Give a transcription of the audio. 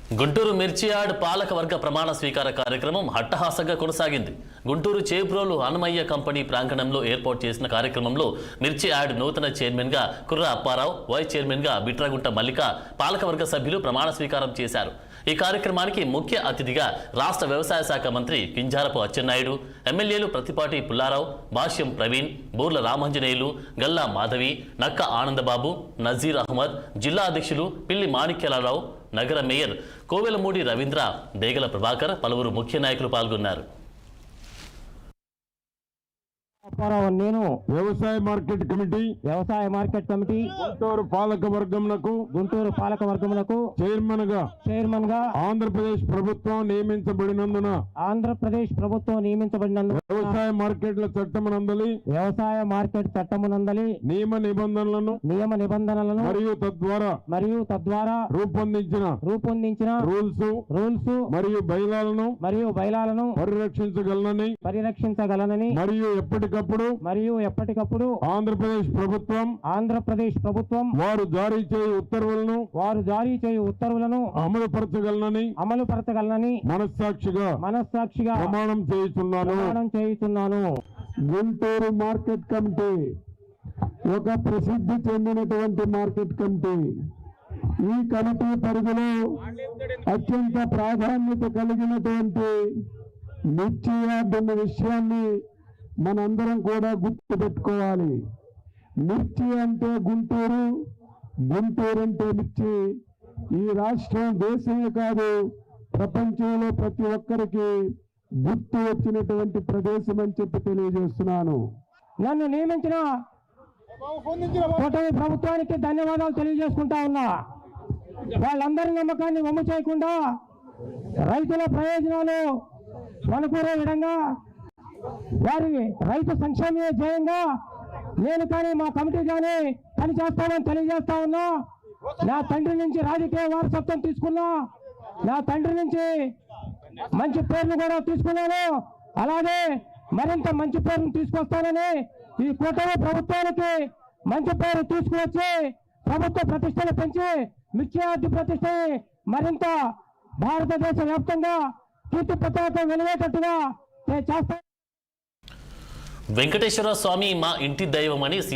గుంటూరు మిర్చియాడ్ పాలకవర్గ ప్రమాణ స్వీకార కార్యక్రమం హట్టహాసంగా కొనసాగింది. గుంటూరు చేబ్రోలు హనుమయ్య కంపెనీ ప్రాంగణంలో ఏర్పాటు చేసిన కార్యక్రమంలో మిర్చియాడ్ నూతన చైర్మన్ గా కుర్ర అప్పారావు, వైస్ చైర్మన్ గా బిట్రగుంట మల్లిక, పాలకవర్గ సభ్యులు ప్రమాణ స్వీకారం చేశారు. ఈ కార్యక్రమానికి ముఖ్య అతిథిగా రాష్ట్ర వ్యవసాయ శాఖ మంత్రి కింజారపు అచ్చెన్నాయుడు, ఎమ్మెల్యేలు ప్రతిపాటి పుల్లారావు, భాష్యం ప్రవీణ్, బూర్ల రామాంజనేయులు, గల్లా మాధవి, నక్క ఆనందబాబు, నజీర్ అహ్మద్, జిల్లా అధ్యక్షులు పిల్లి మాణిక్యాలరావు, నగర మేయర్ కోవెలమూడి రవీంద్ర, డేగల ప్రభాకర్, పలువురు ముఖ్య నాయకులు పాల్గొన్నారు. నేను వ్యవసాయ మార్కెట్ కమిటీ గుంటూరు పాలక వర్గమునకు చైర్మన్ గా ఆంధ్రప్రదేశ్ ప్రభుత్వం నియమించబడినందున వ్యవసాయ మార్కెట్ చట్టమునందలి నియమ నిబంధనలను మరియు తద్వారా రూపొందించిన రూల్స్ మరియు బైలాలను పరిరక్షించగలనని మరియు ఎప్పటికప్పుడు ఆంధ్రప్రదేశ్ ప్రభుత్వం వారు జారీ చేయు ఉత్తర్వులను అమలుపరచగలనని మనస్సాక్షిగా ప్రమాణం చేయుచున్నాను. గుంటూరు మార్కెట్ కమిటీ ఒక ప్రసిద్ధి చెందినటువంటి మార్కెట్ కమిటీ. ఈ కమిటీ పరిధిలో అత్యంత ప్రాధాన్యత కలిగినటువంటి మిర్చి యార్డ్ అన్న విషయాన్ని మనందరం కూడా గుర్తు పెట్టుకోవాలి. మిర్చి అంటే గుంటూరు అంటే మిర్చి. ఈ రాష్ట్రం దేశమే కాదు, ప్రపంచంలో ప్రతి ఒక్కరికి గుర్తు వచ్చినటువంటి ప్రదేశం అని చెప్పి తెలియజేస్తున్నాను. నన్ను నియమించిన కూటమి ప్రభుత్వానికి ధన్యవాదాలు తెలియజేసుకుంటా ఉన్నా. వాళ్ళందరి నమ్మకాన్ని వమ్ము చేయకుండా రైతుల ప్రయోజనాలు వనకూరే విధంగా, వారి రైతు సంక్షేమమే ధ్యేయంగా నేను కానీ మా కమిటీ కానీ పనిచేస్తామని తెలియజేస్తా ఉన్నా. నా తండ్రి నుంచి రాజకీయ వారసత్వం తీసుకున్నా, నా తండ్రి నుంచి మంచి పేరును కూడా తీసుకున్నాను. అలాగే మరింత మంచి పేరును తీసుకొస్తానని ఈ కూటమి ప్రభుత్వానికి మంచి పేరు తీసుకువచ్చి ప్రభుత్వ ప్రతిష్టను పెంచి మిర్చి యార్డ్ ప్రతిష్టని మరింత భారతదేశ వ్యాప్తంగా కీర్తి పతాకం వెలిగేటట్టుగా చేస్తాను. వెంకటేశ్వర స్వామి మా ఇంటి దైవమని సీఎం